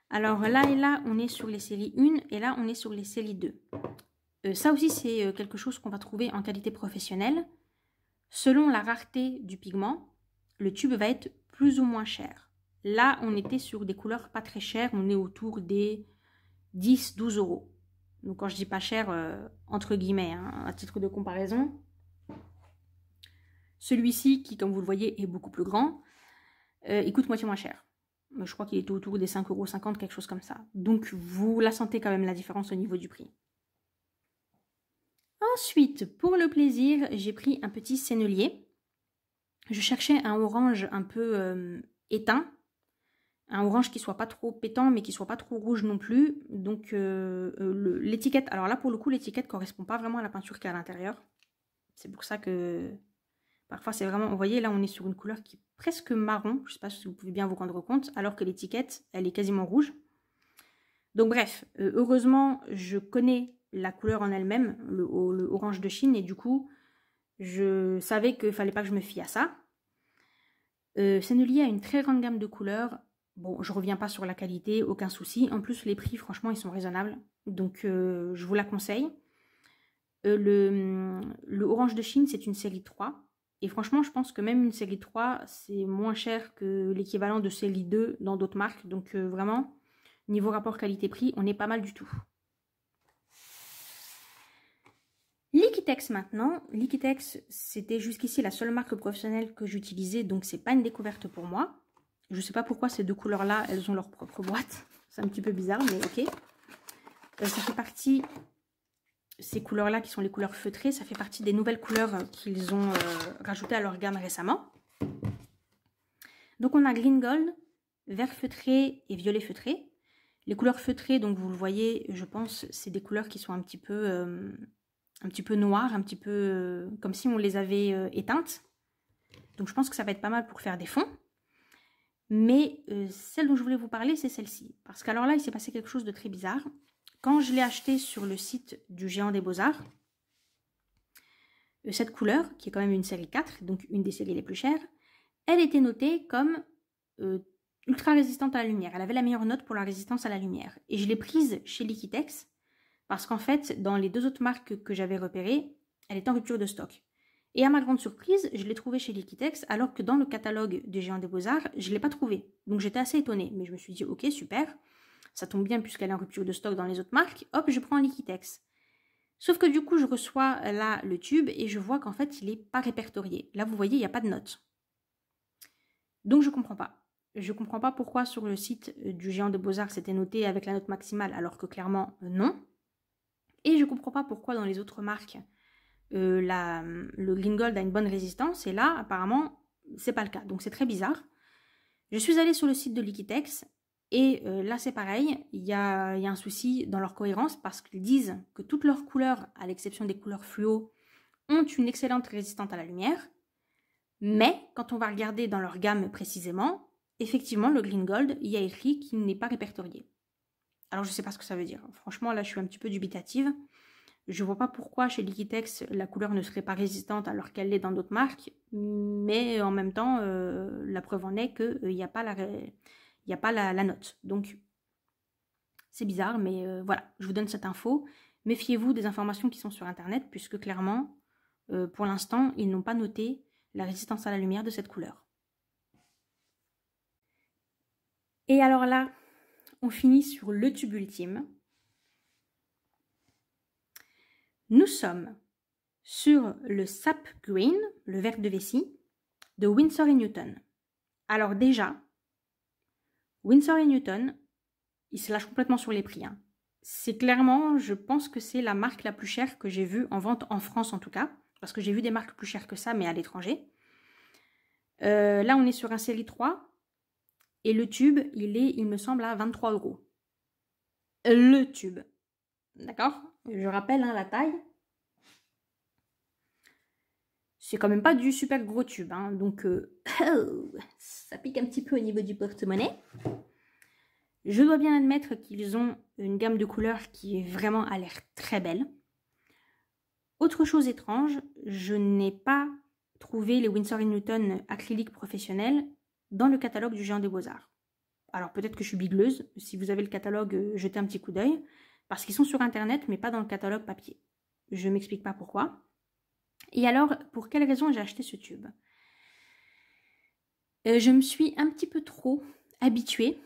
alors là et là, on est sur les séries 1 et là, on est sur les séries 2. Ça aussi, c'est quelque chose qu'on va trouver en qualité professionnelle. Selon la rareté du pigment, le tube va être plus ou moins cher. Là, on était sur des couleurs pas très chères. On est autour des 10-12 €. Donc quand je dis pas cher, entre guillemets, hein, à titre de comparaison. Celui-ci, qui comme vous le voyez est beaucoup plus grand, il coûte moitié moins cher. Je crois qu'il était autour des 5,50 €, quelque chose comme ça. Donc vous la sentez quand même la différence au niveau du prix. Ensuite, pour le plaisir, j'ai pris un petit sennelier. Je cherchais un orange un peu éteint. Un orange qui soit pas trop pétant mais qui soit pas trop rouge non plus. Donc l'étiquette, alors là pour le coup l'étiquette correspond pas vraiment à la peinture qui est à l'intérieur. C'est pour ça que... Parfois, c'est vraiment... Vous voyez, là, on est sur une couleur qui est presque marron. Je ne sais pas si vous pouvez bien vous rendre compte. Alors que l'étiquette, elle est quasiment rouge. Donc, bref. Heureusement, je connais la couleur en elle-même, le orange de Chine. Et du coup, je savais qu'il ne fallait pas que je me fie à ça. Sennelier a une très grande gamme de couleurs. Bon, je ne reviens pas sur la qualité, aucun souci. En plus, les prix, franchement, ils sont raisonnables. Donc, je vous la conseille. Le orange de Chine, c'est une série 3. Et franchement, je pense que même une série 3, c'est moins cher que l'équivalent de série 2 dans d'autres marques. Donc vraiment, niveau rapport qualité-prix, on est pas mal du tout. Liquitex maintenant. Liquitex, c'était jusqu'ici la seule marque professionnelle que j'utilisais, donc c'est pas une découverte pour moi. Je sais pas pourquoi ces deux couleurs-là, elles ont leur propre boîte. C'est un petit peu bizarre, mais ok. Ça fait partie... Ces couleurs-là, qui sont les couleurs feutrées, ça fait partie des nouvelles couleurs qu'ils ont rajoutées à leur gamme récemment. Donc on a green gold, vert feutré et violet feutré. Les couleurs feutrées, donc vous le voyez, je pense, c'est des couleurs qui sont un petit peu noires, un petit peu comme si on les avait éteintes. Donc je pense que ça va être pas mal pour faire des fonds. Mais celle dont je voulais vous parler, c'est celle-ci. Parce qu'alors là, il s'est passé quelque chose de très bizarre. Quand je l'ai acheté sur le site du Géant des Beaux-Arts, cette couleur, qui est quand même une série 4, donc une des séries les plus chères, elle était notée comme ultra résistante à la lumière. Elle avait la meilleure note pour la résistance à la lumière. Et je l'ai prise chez Liquitex, parce qu'en fait, dans les deux autres marques que j'avais repérées, elle était en rupture de stock. Et à ma grande surprise, je l'ai trouvée chez Liquitex, alors que dans le catalogue du Géant des Beaux-Arts, je ne l'ai pas trouvée. Donc j'étais assez étonnée, mais je me suis dit, ok, super. Ça tombe bien puisqu'elle est en rupture de stock dans les autres marques. Hop, je prends Liquitex. Sauf que du coup, je reçois là le tube et je vois qu'en fait, il n'est pas répertorié. Là, vous voyez, il n'y a pas de notes. Donc, je ne comprends pas. Je ne comprends pas pourquoi sur le site du Géant des Beaux-Arts, c'était noté avec la note maximale, alors que clairement, non. Et je ne comprends pas pourquoi dans les autres marques, le Green Gold a une bonne résistance. Et là, apparemment, c'est pas le cas. Donc, c'est très bizarre. Je suis allée sur le site de Liquitex. Et là, c'est pareil, il y a un souci dans leur cohérence parce qu'ils disent que toutes leurs couleurs, à l'exception des couleurs fluo, ont une excellente résistance à la lumière. Mais quand on va regarder dans leur gamme précisément, effectivement, le Green Gold, il y a écrit qu'il n'est pas répertorié. Alors, je ne sais pas ce que ça veut dire. Franchement, là, je suis un petit peu dubitative. Je ne vois pas pourquoi chez Liquitex, la couleur ne serait pas résistante alors qu'elle l'est dans d'autres marques. Mais en même temps, la preuve en est qu'il n'y a pas la note. Donc, c'est bizarre, mais voilà, je vous donne cette info. Méfiez-vous des informations qui sont sur Internet, puisque clairement, pour l'instant, ils n'ont pas noté la résistance à la lumière de cette couleur. Et alors là, on finit sur le tube ultime. Nous sommes sur le Sap Green, le vert de vessie, de Winsor & Newton. Alors déjà, Winsor & Newton, ils se lâchent complètement sur les prix. Hein. C'est clairement, je pense que c'est la marque la plus chère que j'ai vue en vente en France en tout cas, parce que j'ai vu des marques plus chères que ça, mais à l'étranger. Là, on est sur un série 3, et le tube, il me semble, à 23 €. Le tube. D'accord? Je rappelle la taille. C'est quand même pas du super gros tube, hein, donc ça pique un petit peu au niveau du porte-monnaie. Je dois bien admettre qu'ils ont une gamme de couleurs qui est vraiment à l'air très belle. Autre chose étrange, je n'ai pas trouvé les Winsor & Newton acryliques professionnels dans le catalogue du Géant des Beaux-Arts. Alors peut-être que je suis bigleuse, si vous avez le catalogue, jetez un petit coup d'œil, parce qu'ils sont sur internet mais pas dans le catalogue papier. Je m'explique pas pourquoi. Et alors, pour quelle raison j'ai acheté ce tube? Je me suis un petit peu trop habituée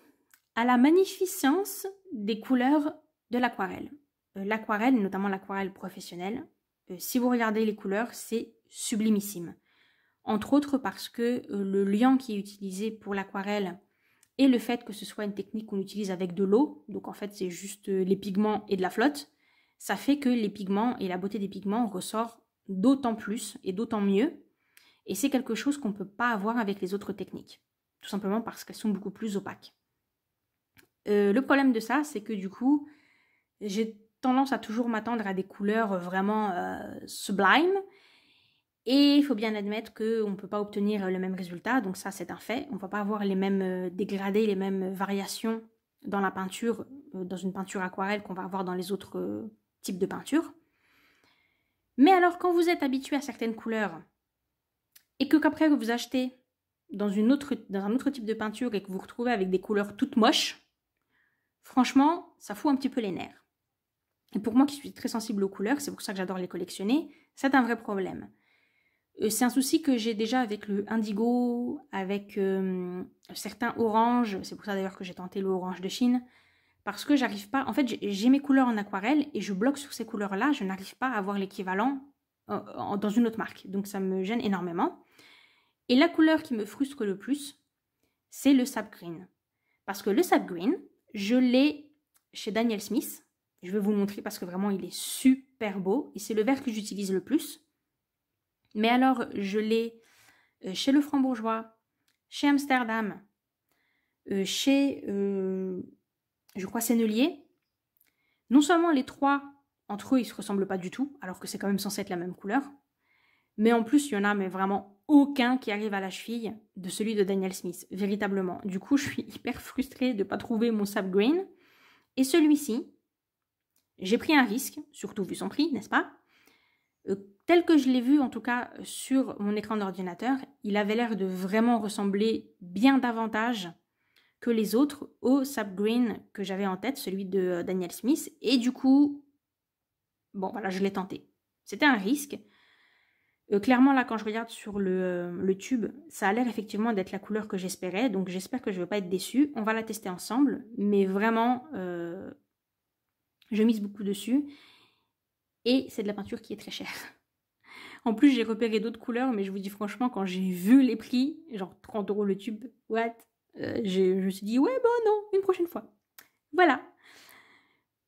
à la magnificence des couleurs de l'aquarelle. L'aquarelle, notamment l'aquarelle professionnelle, si vous regardez les couleurs, c'est sublimissime. Entre autres parce que le liant qui est utilisé pour l'aquarelle et le fait que ce soit une technique qu'on utilise avec de l'eau, donc en fait c'est juste les pigments et de la flotte, ça fait que les pigments et la beauté des pigments ressort d'autant plus et d'autant mieux. Et c'est quelque chose qu'on ne peut pas avoir avec les autres techniques. Tout simplement parce qu'elles sont beaucoup plus opaques. Le problème de ça, c'est que du coup, j'ai tendance à toujours m'attendre à des couleurs vraiment sublimes. Et il faut bien admettre qu'on ne peut pas obtenir le même résultat. Donc ça, c'est un fait. On ne va pas avoir les mêmes dégradés, les mêmes variations dans la peinture, dans une peinture aquarelle qu'on va avoir dans les autres types de peintures. Mais alors, quand vous êtes habitué à certaines couleurs et que qu'après vous achetez dans un autre type de peinture et que vous vous retrouvez avec des couleurs toutes moches, franchement, ça fout un petit peu les nerfs. Et pour moi qui suis très sensible aux couleurs, c'est pour ça que j'adore les collectionner, c'est un vrai problème. C'est un souci que j'ai déjà avec le indigo, avec certains oranges, c'est pour ça d'ailleurs que j'ai tenté le orange de Chine, parce que j'arrive pas, en fait j'ai mes couleurs en aquarelle et je bloque sur ces couleurs-là, je n'arrive pas à avoir l'équivalent dans une autre marque, donc ça me gêne énormément. Et la couleur qui me frustre le plus, c'est le Sap Green. Parce que le Sap Green, je l'ai chez Daniel Smith, je vais vous le montrer parce que vraiment il est super beau et c'est le vert que j'utilise le plus. Mais alors je l'ai chez Le Franc-Bourgeois, chez Amsterdam, chez... je crois Sennelier. Non seulement les trois, entre eux, ils ne se ressemblent pas du tout, alors que c'est quand même censé être la même couleur, mais en plus, il y en a mais vraiment aucun qui arrive à la cheville de celui de Daniel Smith, véritablement. Du coup, je suis hyper frustrée de ne pas trouver mon Sap Green. Et celui-ci, j'ai pris un risque, surtout vu son prix, n'est-ce pas? Tel que je l'ai vu, en tout cas, sur mon écran d'ordinateur, il avait l'air de vraiment ressembler bien davantage que les autres au Sap Green que j'avais en tête, celui de Daniel Smith. Et du coup, bon, voilà, je l'ai tenté. C'était un risque. Clairement, là, quand je regarde sur le tube, ça a l'air effectivement d'être la couleur que j'espérais. Donc, j'espère que je ne vais pas être déçue. On va la tester ensemble. Mais vraiment, je mise beaucoup dessus. Et c'est de la peinture qui est très chère. En plus, j'ai repéré d'autres couleurs, mais je vous dis franchement, quand j'ai vu les prix, genre 30 € le tube, what? Je me suis dit, ouais, bon, non, une prochaine fois. Voilà.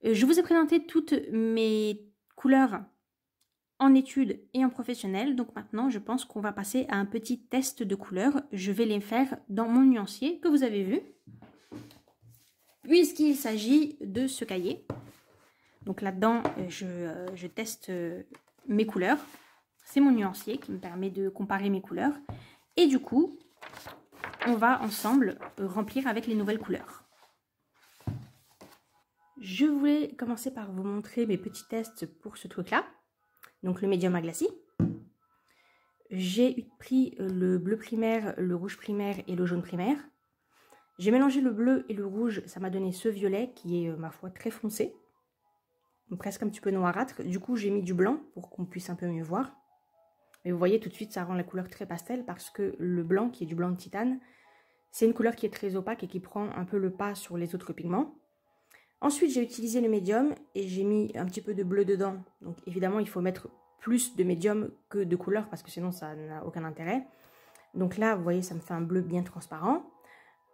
Je vous ai présenté toutes mes couleurs en études et en professionnel. Donc maintenant, je pense qu'on va passer à un petit test de couleurs. Je vais les faire dans mon nuancier que vous avez vu. Puisqu'il s'agit de ce cahier. Donc là-dedans, je teste mes couleurs. C'est mon nuancier qui me permet de comparer mes couleurs. Et du coup, on va ensemble remplir avec les nouvelles couleurs. Je voulais commencer par vous montrer mes petits tests pour ce truc-là. Donc le médium à glacis. J'ai pris le bleu primaire, le rouge primaire et le jaune primaire. J'ai mélangé le bleu et le rouge, ça m'a donné ce violet qui est, ma foi, très foncé. Presque un petit peu noirâtre. Du coup, j'ai mis du blanc pour qu'on puisse un peu mieux voir. Mais vous voyez tout de suite, ça rend la couleur très pastel parce que le blanc, qui est du blanc de titane, c'est une couleur qui est très opaque et qui prend un peu le pas sur les autres pigments. Ensuite, j'ai utilisé le médium et j'ai mis un petit peu de bleu dedans. Donc évidemment, il faut mettre plus de médium que de couleur parce que sinon, ça n'a aucun intérêt. Donc là, vous voyez, ça me fait un bleu bien transparent,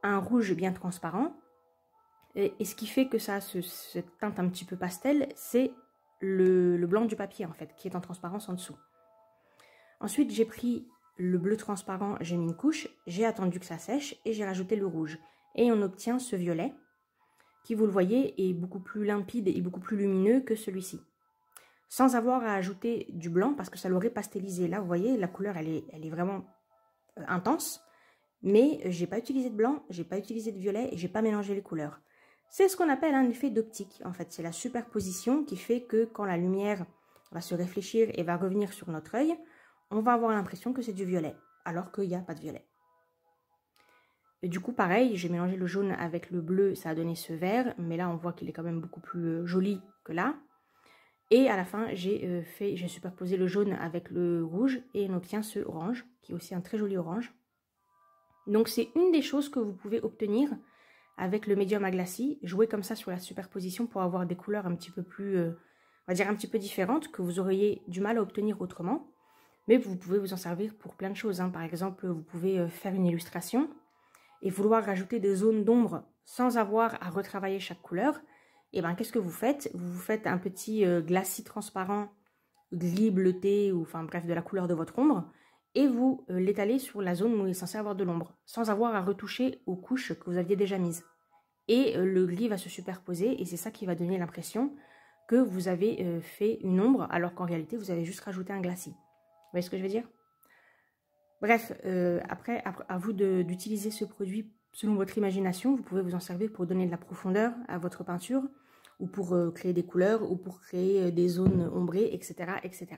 un rouge bien transparent. Et ce qui fait que ça a cette teinte un petit peu pastel, c'est le blanc du papier en fait, qui est en transparence en dessous. Ensuite, j'ai pris le bleu transparent, j'ai mis une couche, j'ai attendu que ça sèche et j'ai rajouté le rouge. Et on obtient ce violet qui, vous le voyez, est beaucoup plus limpide et beaucoup plus lumineux que celui-ci. Sans avoir à ajouter du blanc parce que ça l'aurait pastelisé. Là, vous voyez, la couleur, elle est vraiment intense. Mais j'ai pas utilisé de blanc, j'ai pas utilisé de violet et j'ai pas mélangé les couleurs. C'est ce qu'on appelle un effet d'optique. En fait, c'est la superposition qui fait que quand la lumière va se réfléchir et va revenir sur notre œil, on va avoir l'impression que c'est du violet, alors qu'il n'y a pas de violet. Et du coup, pareil, j'ai mélangé le jaune avec le bleu, ça a donné ce vert, mais là, on voit qu'il est quand même beaucoup plus joli que là. Et à la fin, j'ai superposé le jaune avec le rouge et on obtient ce orange, qui est aussi un très joli orange. Donc, c'est une des choses que vous pouvez obtenir avec le médium à glacis, jouer comme ça sur la superposition pour avoir des couleurs un petit peu plus, on va dire un petit peu différentes, que vous auriez du mal à obtenir autrement. Mais vous pouvez vous en servir pour plein de choses. Par exemple, vous pouvez faire une illustration et vouloir rajouter des zones d'ombre sans avoir à retravailler chaque couleur. Et bien, qu'est-ce que vous faites? Vous vous faites un petit glacis transparent, gris bleuté, ou enfin bref, de la couleur de votre ombre, et vous l'étalez sur la zone où il est censé avoir de l'ombre, sans avoir à retoucher aux couches que vous aviez déjà mises. Et le gris va se superposer, et c'est ça qui va donner l'impression que vous avez fait une ombre, alors qu'en réalité, vous avez juste rajouté un glacis. Vous voyez ce que je veux dire? Bref, après, à vous d'utiliser ce produit selon votre imagination. Vous pouvez vous en servir pour donner de la profondeur à votre peinture, ou pour créer des couleurs, ou pour créer des zones ombrées, etc., etc.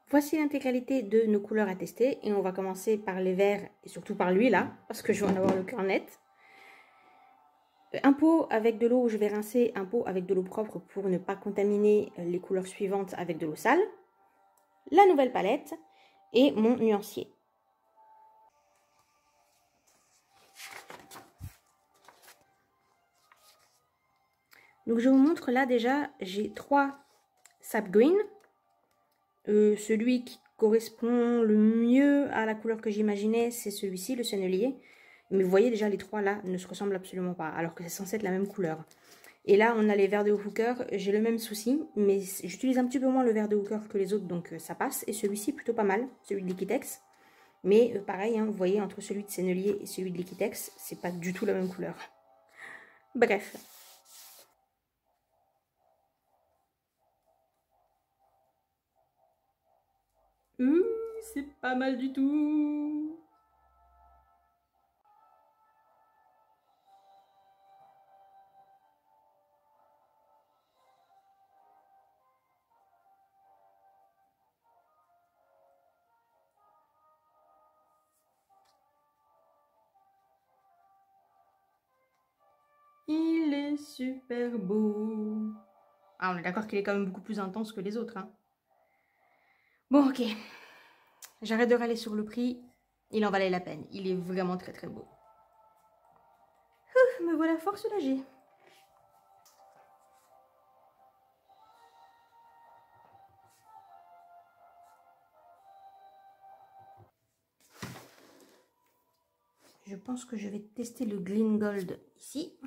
Voici l'intégralité de nos couleurs à tester, et on va commencer par les verts, et surtout par lui là, parce que je vais en avoir le cœur net. Un pot avec de l'eau où je vais rincer, un pot avec de l'eau propre pour ne pas contaminer les couleurs suivantes avec de l'eau sale. La nouvelle palette et mon nuancier. Donc je vous montre là déjà, j'ai 3 sap green. Celui qui correspond le mieux à la couleur que j'imaginais, c'est celui-ci, le sennelier. Mais vous voyez déjà les 3 là ne se ressemblent absolument pas, alors que c'est censé être la même couleur. Et là on a les verts de Hooker, j'ai le même souci, mais j'utilise un petit peu moins le vert de Hooker que les autres, donc ça passe. Et celui-ci plutôt pas mal, celui de Liquitex. Mais pareil, hein, vous voyez, entre celui de sennelier et celui de Liquitex, c'est pas du tout la même couleur. Bref. C'est pas mal du tout. Il est super beau. Ah, on est d'accord qu'il est quand même beaucoup plus intense que les autres. Hein. Bon, ok. J'arrête de râler sur le prix. Il en valait la peine. Il est vraiment très très beau. Me voilà fort soulagée. je pense que je vais tester le Gleam Gold ici.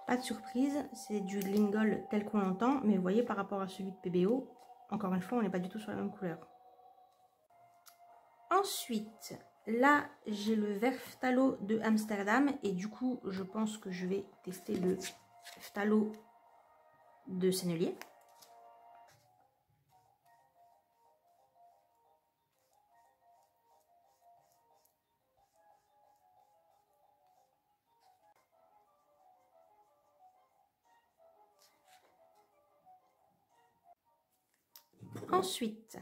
Pas de surprise, c'est du Gleam Gold tel qu'on l'entend, mais vous voyez par rapport à celui de PBO, encore une fois, on n'est pas du tout sur la même couleur. Ensuite, là, j'ai le vert phthalo de Amsterdam, et du coup, je pense que je vais tester le phthalo de Sennelier. Ensuite,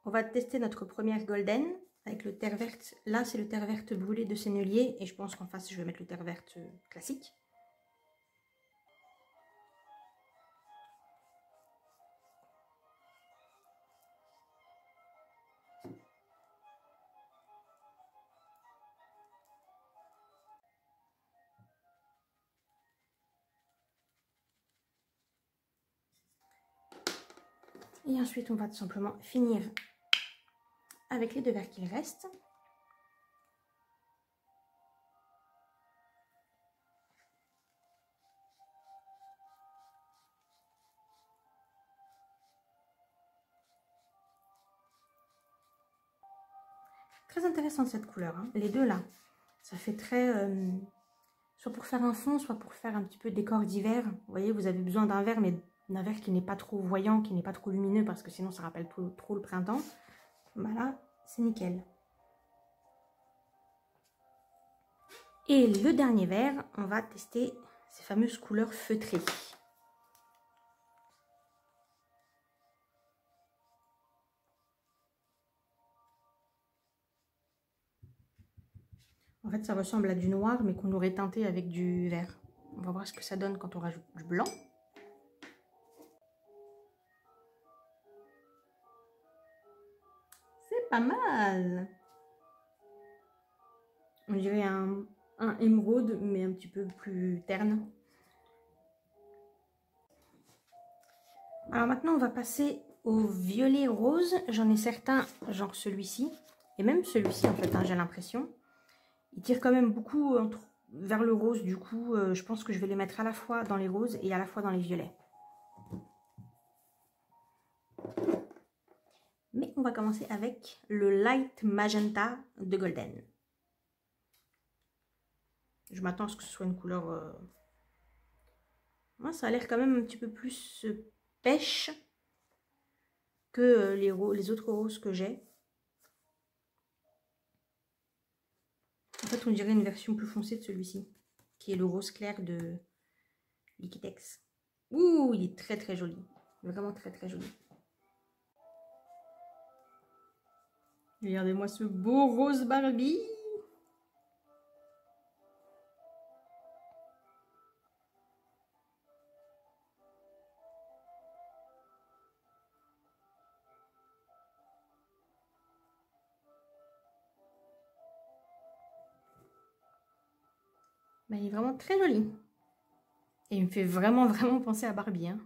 on va tester notre première golden avec le terre verte. Là, c'est le terre verte brûlé de Sennelier et je pense qu'en face, je vais mettre le terre verte classique. Et ensuite, on va tout simplement finir avec les deux verres qu'il reste. Très intéressante cette couleur, hein. Les deux là, ça fait très... soit pour faire un fond, soit pour faire un petit peu décor d'hiver. Vous voyez, vous avez besoin d'un vert, mais d'un vert qui n'est pas trop voyant, qui n'est pas trop lumineux, parce que sinon ça rappelle trop le printemps. Voilà, c'est nickel. Et le dernier vert, on va tester ces fameuses couleurs feutrées. En fait, ça ressemble à du noir, mais qu'on aurait teinté avec du vert. On va voir ce que ça donne quand on rajoute du blanc. C'est pas mal. On dirait un émeraude, mais un petit peu plus terne. Alors maintenant, on va passer au violet rose. J'en ai certains, genre celui-ci. Et même celui-ci, en fait, hein, j'ai l'impression. Il tire quand même beaucoup vers le rose. Du coup, je pense que je vais les mettre à la fois dans les roses et à la fois dans les violets. Mais on va commencer avec le Light Magenta de Golden. Je m'attends à ce que ce soit une couleur... Moi, ça a l'air quand même un petit peu plus pêche que les autres roses que j'ai. En fait, on dirait une version plus foncée de celui-ci, qui est le rose clair de Liquitex. Ouh, il est très très joli. Vraiment très très joli. Regardez-moi ce beau rose Barbie. Ben, il est vraiment très joli. Et il me fait vraiment penser à Barbie, hein.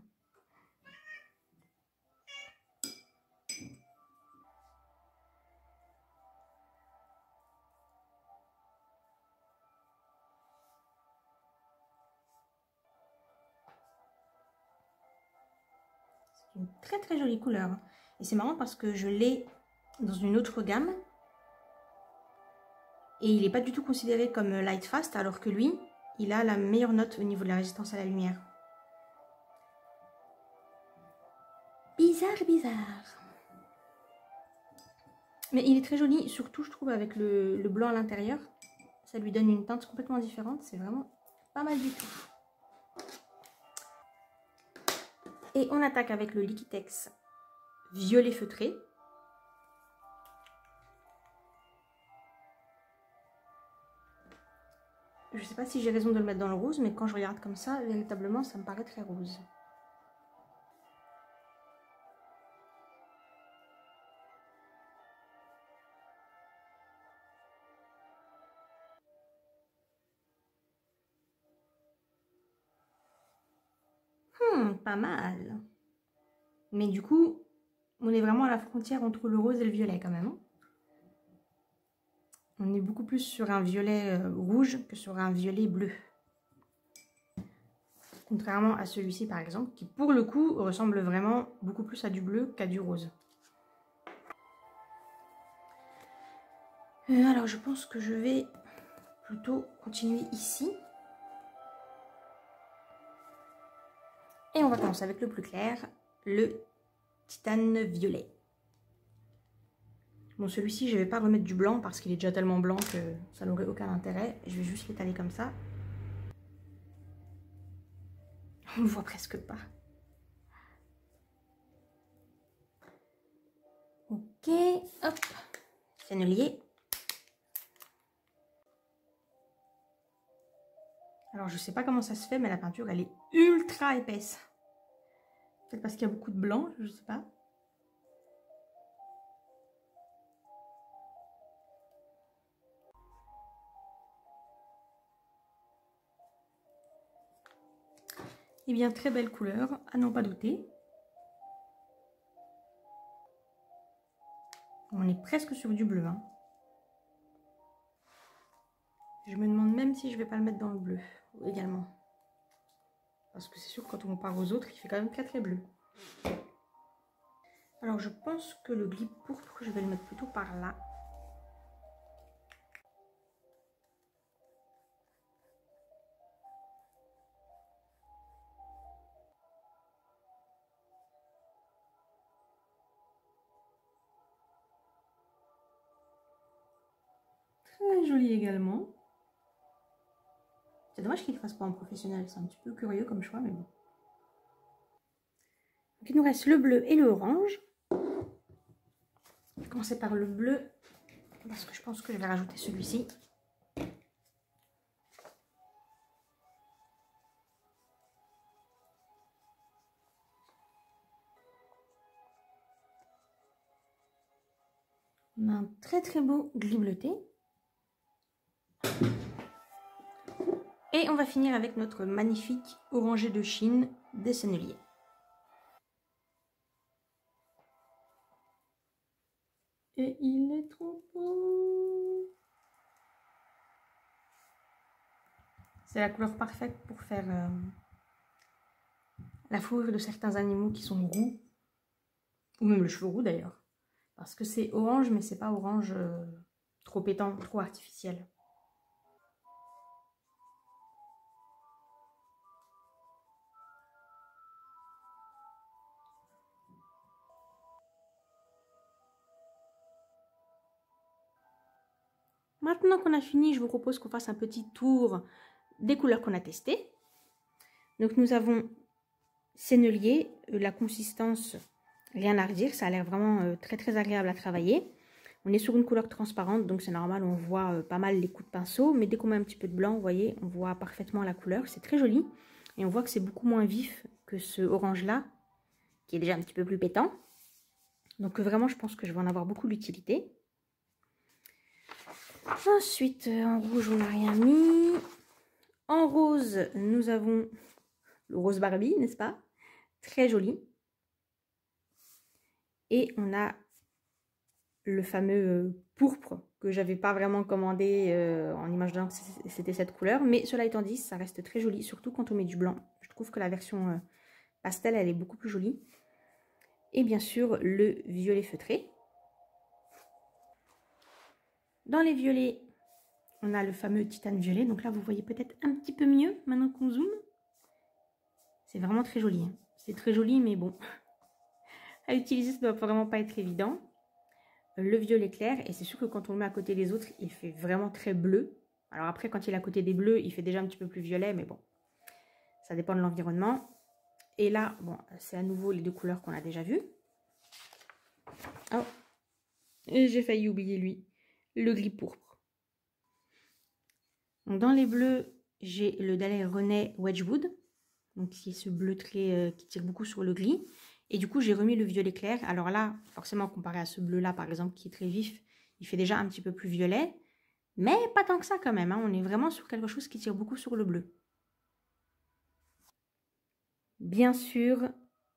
C'est une très très jolie couleur. Et c'est marrant parce que je l'ai dans une autre gamme. Et il n'est pas du tout considéré comme light fast, alors que lui, il a la meilleure note au niveau de la résistance à la lumière. Bizarre, bizarre. Mais il est très joli, surtout je trouve avec le blanc à l'intérieur. Ça lui donne une teinte complètement différente, c'est vraiment pas mal du tout. Et on attaque avec le Liquitex violet feutré. Je sais pas si j'ai raison de le mettre dans le rose, mais quand je regarde comme ça, véritablement, ça me paraît très rose. Pas mal. Mais du coup, on est vraiment à la frontière entre le rose et le violet quand même. On est beaucoup plus sur un violet rouge que sur un violet bleu. Contrairement à celui-ci par exemple, qui pour le coup ressemble vraiment beaucoup plus à du bleu qu'à du rose. Alors je pense que je vais plutôt continuer ici. Et on va commencer avec le plus clair, le titane violet. Bon, celui-ci, je ne vais pas remettre du blanc parce qu'il est déjà tellement blanc que ça n'aurait aucun intérêt. Je vais juste l'étaler comme ça. On ne voit presque pas. Ok, hop, sennelier. Alors, je sais pas comment ça se fait, mais la peinture, elle est ultra épaisse. Peut-être parce qu'il y a beaucoup de blanc, je sais pas. Eh bien, très belle couleur, à n'en pas douter. On est presque sur du bleu, hein. Je me demande même si je vais pas le mettre dans le bleu également. Parce que c'est sûr que quand on compare aux autres, il fait quand même très bleu. Alors je pense que le gris pourpre, je vais le mettre plutôt par là. Très joli également. C'est dommage qu'il ne fasse pas en professionnel, c'est un petit peu curieux comme choix, mais bon. Donc il nous reste le bleu et le orange. Je vais commencer par le bleu, parce que je pense que je vais rajouter celui-ci. On a un très beau gris bleuté. Et on va finir avec notre magnifique orangé de Chine des senneliers. Et il est trop beau. C'est la couleur parfaite pour faire la fourrure de certains animaux qui sont roux. Ou même le cheveu roux d'ailleurs. Parce que c'est orange, mais c'est pas orange trop pétant, trop artificiel. Maintenant qu'on a fini, je vous propose qu'on fasse un petit tour des couleurs qu'on a testées. Donc nous avons sennelier, la consistance, rien à redire, ça a l'air vraiment très agréable à travailler. On est sur une couleur transparente, donc c'est normal, on voit pas mal les coups de pinceau, mais dès qu'on met un petit peu de blanc, vous voyez, on voit parfaitement la couleur, c'est très joli. Et on voit que c'est beaucoup moins vif que ce orange-là, qui est déjà un petit peu plus pétant. Donc vraiment, je pense que je vais en avoir beaucoup d'utilité. Ensuite, en rouge, on n'a rien mis. En rose, nous avons le rose Barbie, n'est-ce pas? Très joli. Et on a le fameux pourpre que j'avais pas vraiment commandé en image d'un, c'était cette couleur. Mais cela étant dit, ça reste très joli, surtout quand on met du blanc. Je trouve que la version pastel, elle est beaucoup plus jolie. Et bien sûr, le violet feutré. Dans les violets, on a le fameux titane violet. Donc là, vous voyez peut-être un petit peu mieux maintenant qu'on zoome. C'est vraiment très joli. Hein. C'est très joli, mais bon, à utiliser, ça ne doit vraiment pas être évident. Le violet clair, et c'est sûr que quand on le met à côté des autres, il fait vraiment très bleu. Alors après, quand il est à côté des bleus, il fait déjà un petit peu plus violet, mais bon, ça dépend de l'environnement. Et là, bon, c'est à nouveau les deux couleurs qu'on a déjà vues. Oh, et j'ai failli oublier lui, le gris pourpre. Donc dans les bleus, j'ai le Dahlia René Wedgwood, donc qui est ce bleu très qui tire beaucoup sur le gris. Et du coup, j'ai remis le violet clair. Alors là, forcément, comparé à ce bleu-là, par exemple, qui est très vif, il fait déjà un petit peu plus violet. Mais pas tant que ça quand même. Hein. On est vraiment sur quelque chose qui tire beaucoup sur le bleu. bien sûr,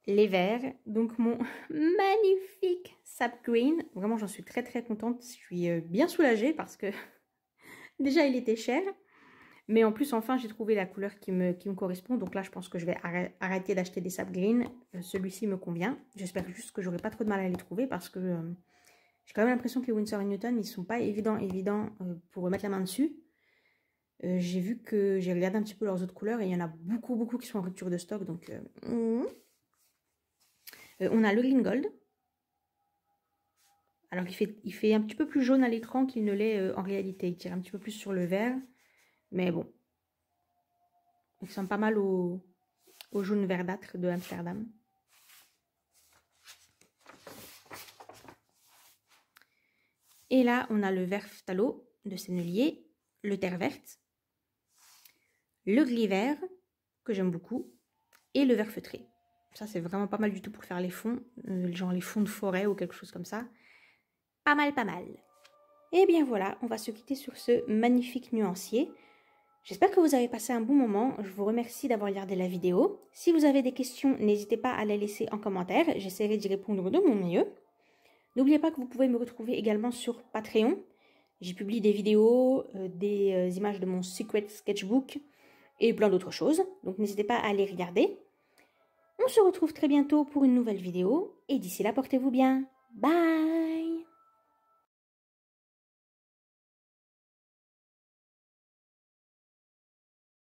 les verts. Donc mon magnifique Sap Green. Vraiment, j'en suis très très contente. Je suis bien soulagée parce que déjà, il était cher. Mais en plus, enfin, j'ai trouvé la couleur qui me correspond. Donc là, je pense que je vais arrêter d'acheter des Sap Green. Celui-ci me convient. J'espère juste que j'aurai pas trop de mal à les trouver parce que j'ai quand même l'impression que les Winsor & Newton, ils sont pas évidents pour mettre la main dessus. J'ai vu que j'ai regardé un petit peu leurs autres couleurs et il y en a beaucoup qui sont en rupture de stock. Donc, on a le Green Gold. Alors, il fait un petit peu plus jaune à l'écran qu'il ne l'est en réalité. Il tire un petit peu plus sur le vert. Mais bon, il ressemble pas mal au jaune verdâtre de Amsterdam. Et là, on a le vert phthalo de Sennelier, le terre verte, le gris vert, que j'aime beaucoup, et le vert feutré. Ça, c'est vraiment pas mal du tout pour faire les fonds, genre les fonds de forêt ou quelque chose comme ça. Pas mal, pas mal. Et bien voilà, on va se quitter sur ce magnifique nuancier. J'espère que vous avez passé un bon moment. Je vous remercie d'avoir regardé la vidéo. Si vous avez des questions, n'hésitez pas à les laisser en commentaire. J'essaierai d'y répondre de mon mieux. N'oubliez pas que vous pouvez me retrouver également sur Patreon. J'y publie des vidéos, des images de mon Secret Sketchbook et plein d'autres choses. Donc n'hésitez pas à les regarder. On se retrouve très bientôt pour une nouvelle vidéo. Et d'ici là, portez-vous bien. Bye!